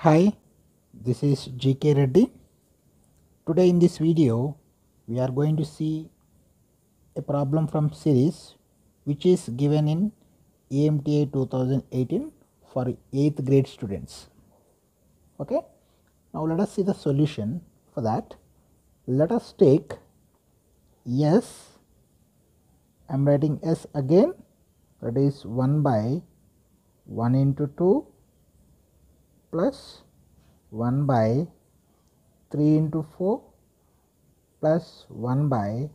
Hi, this is GK Reddy. Today in this video, we are going to see a problem from series which is given in AMTA 2018 for 8th grade students. Okay, now let us see the solution. For that, let us take S, I am writing S again, that is 1 by 1 into 2 plus 1 by 3 into 4 plus 1 by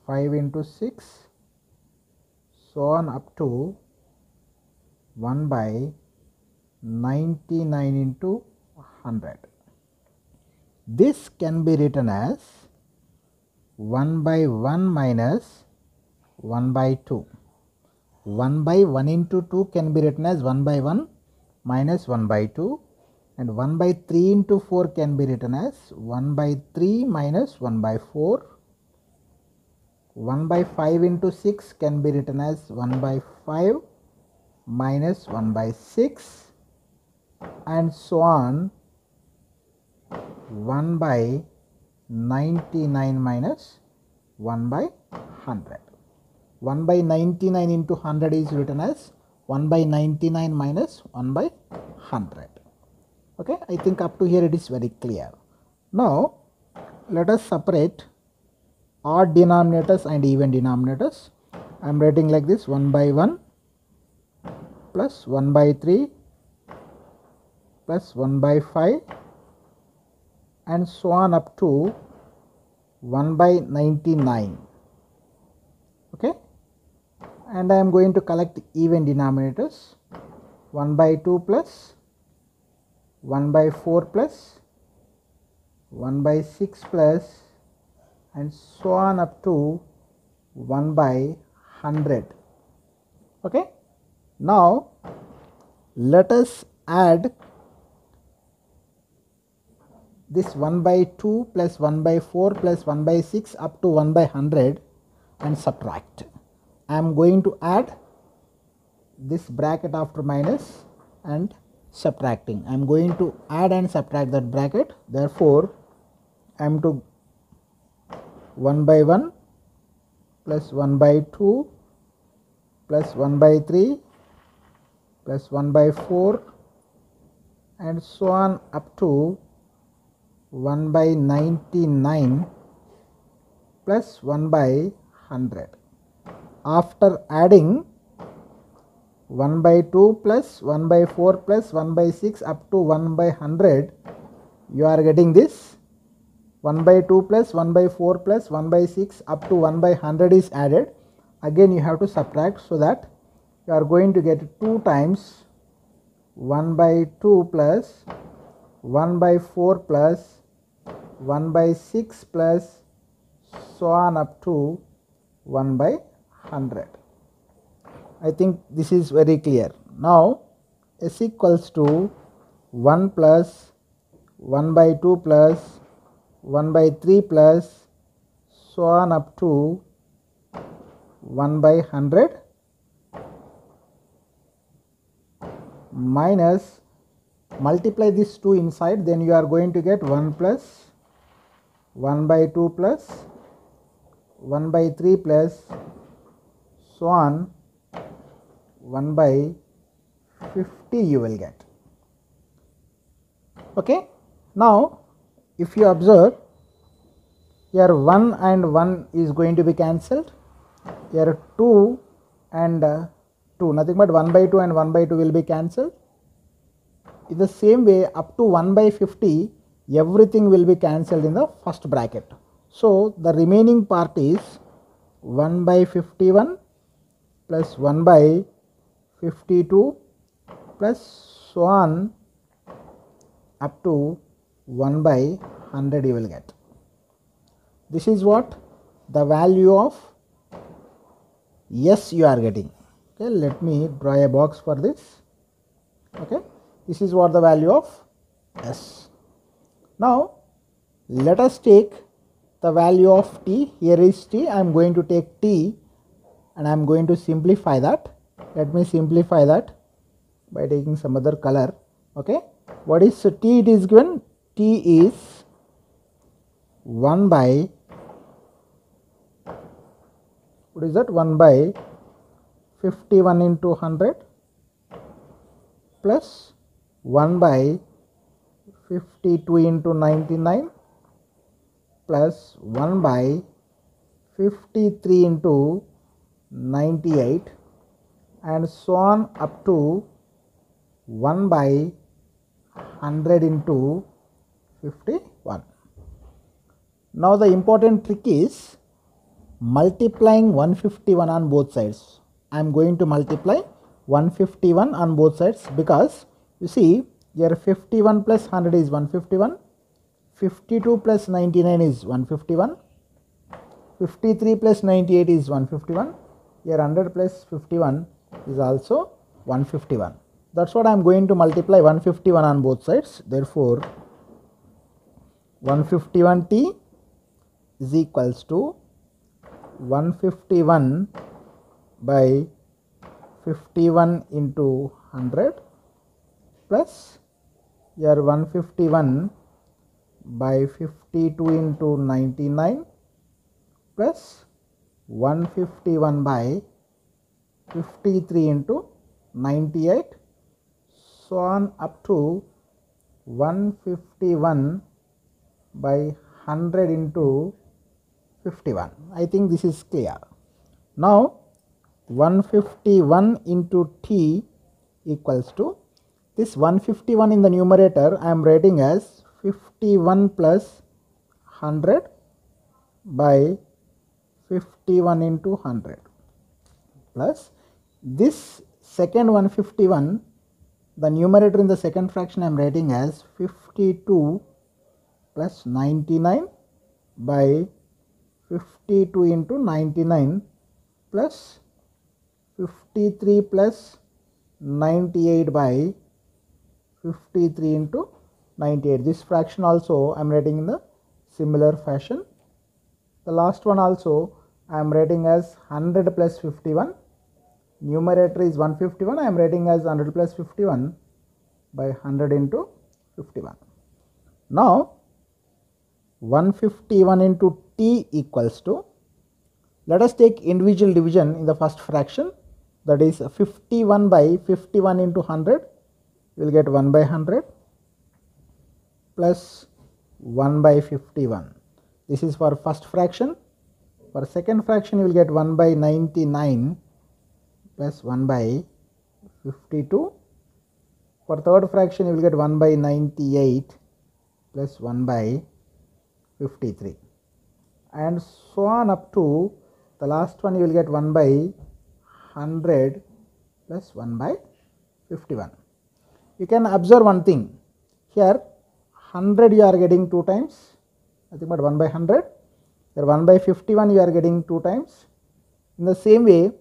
5 into 6, so on up to 1 by 99 into 100. This can be written as 1 by 1 minus 1 by 2. 1 by 1 into 2 can be written as 1 by 1 minus 1 by 2, and 1 by 3 into 4 can be written as 1 by 3 minus 1 by 4. 1 by 5 into 6 can be written as 1 by 5 minus 1 by 6, and so on 1 by 99 minus 1 by 100. 1 by 99 into 100 is written as 1 by 99 minus 1 by 100. Okay, I think up to here it is very clear. Now let us separate odd denominators and even denominators. I am writing like this: 1 by 1 plus 1 by 3 plus 1 by 5 and so on up to 1 by 99. Okay, and I am going to collect even denominators: 1 by 2 plus 1 by 4 plus 1 by 6 plus and so on up to 1 by 100. Okay, now let us add this 1 by 2 plus 1 by 4 plus 1 by 6 up to 1 by 100 and subtract. I am going to add this bracket after minus and subtracting. I am going to add and subtract that bracket. Therefore, I am to 1 by 1 plus 1 by 2 plus 1 by 3 plus 1 by 4 and so on up to 1 by 99 plus 1 by 100. After adding 1 by 2 plus 1 by 4 plus 1 by 6 up to 1 by 100, you are getting this 1 by 2 plus 1 by 4 plus 1 by 6 up to 1 by 100 is added. Again you have to subtract, so that you are going to get 2 times 1 by 2 plus 1 by 4 plus 1 by 6 plus so on up to 1 by 100. I think this is very clear. Now S equals to 1 plus 1 by 2 plus 1 by 3 plus so on up to 1 by 100 minus, multiply this 2 inside, then you are going to get 1 plus 1 by 2 plus 1 by 3 plus so on 1 by 50 you will get. Okay, now if you observe, here 1 and 1 is going to be cancelled, here 2 and 2, nothing but 1 by 2 and 1 by 2 will be cancelled. In the same way, up to 1 by 50 everything will be cancelled in the first bracket. So the remaining part is 1 by 51 plus 1 by 52 plus so on up to 1 by 100 you will get. This is what the value of S you are getting. Okay, let me draw a box for this. Okay, this is what the value of S. Now let us take the value of T. Here is T. I am going to take T and I am going to simplify that. Let me simplify that by taking some other color. Okay, what is t? It is given t is 1 by, what is that, 1 by 51 into 100 plus 1 by 52 into 99 plus 1 by 53 into 98 and so on up to 1 by 100 into 51. Now the important trick is multiplying 151 on both sides. I am going to multiply 151 on both sides, because you see here 51 plus 100 is 151, 52 plus 99 is 151, 53 plus 98 is 151, here 100 plus 51 is also 151. That's what I am going to multiply 151 on both sides. Therefore 151t is equals to 151 by 51 into 100 plus here 151 by 52 into 99 plus 151 by 53 into 98, so on up to 151 by 100 into 51. I think this is clear. Now 151 into t equals to, this 151 in the numerator I am writing as 51 plus 100 by 51 into 100 plus this second 151, the numerator in the second fraction I am writing as 52 plus 99 by 52 into 99 plus 53 plus 98 by 53 into 98. This fraction also I am writing in the similar fashion. The last one also I am writing as 100 plus 51. Numerator is 151. I am writing as 100 plus 51 by 100 into 51. Now 151 into t equals to, let us take individual division in the first fraction, that is 51 by 51 into 100, you will get 1 by 100 plus 1 by 51. This is for first fraction. For second fraction you will get 1 by 99 plus 1 by 52. For third fraction you will get 1 by 98 plus 1 by 53, and so on up to the last one you will get 1 by 100 plus 1 by 51. You can observe one thing here, 100 you are getting 2 times, nothing but 1 by 100. Here 1 by 51 you are getting 2 times. In the same way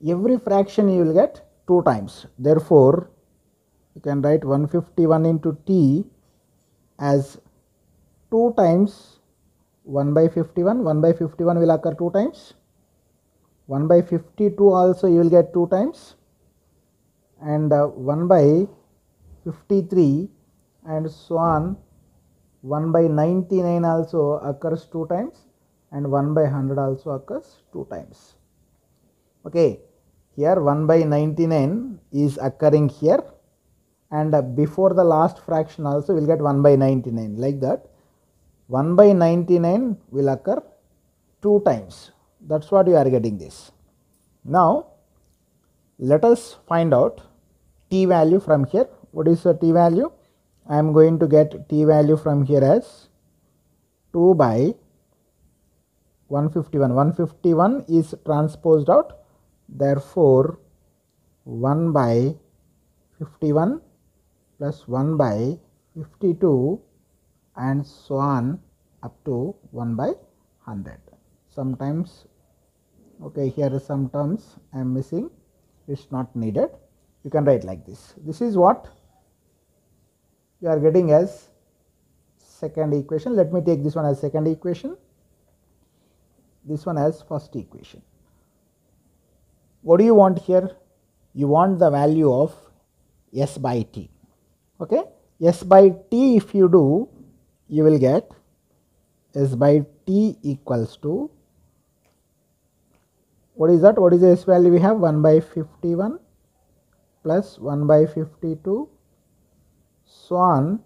every fraction you will get 2 times. Therefore you can write 151 into t as 2 times 1 by 51. 1 by 51 will occur 2 times. 1 by 52 also you will get 2 times, and 1 by 53 and so on. 1 by 99 also occurs 2 times, and 1 by 100 also occurs 2 times. Okay, here 1 by 99 is occurring here, and before the last fraction also we will get 1 by 99, like that 1 by 99 will occur 2 times. That is what you are getting this. Now let us find out t value from here. What is the t value? I am going to get t value from here as 2 by 151. 151 is transposed out, therefore 1 by 51 plus 1 by 52 and so on up to 1 by 100. Sometimes, okay, here is some terms I am missing, it is not needed. You can write like this. This is what you are getting as second equation. Let me take this one as second equation, this one as first equation. What do you want here? You want the value of s by t. Okay, s by t if you do, you will get s by t equals to, what is that? What is the s value we have? 1 by 51 plus 1 by 52, so on,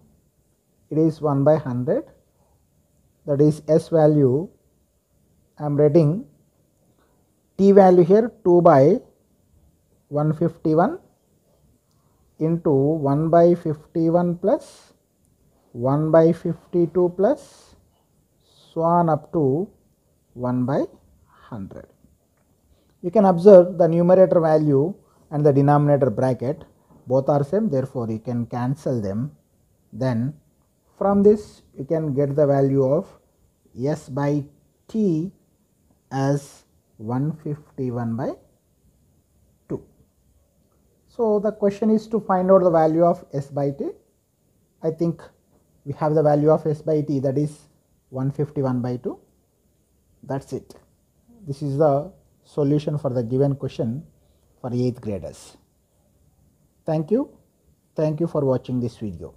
it is 1 by 100, that is s value. I am writing t value here 2 by 151 into 1 by 51 plus 1 by 52 plus so on up to 1 by 100. You can observe the numerator value and the denominator bracket both are same, therefore you can cancel them. Then from this you can get the value of s by t as 151 by 2. So the question is to find out the value of s by t. I think we have the value of s by t, that is 151 by 2. That's it. This is the solution for the given question for 8th graders. Thank you. Thank you for watching this video.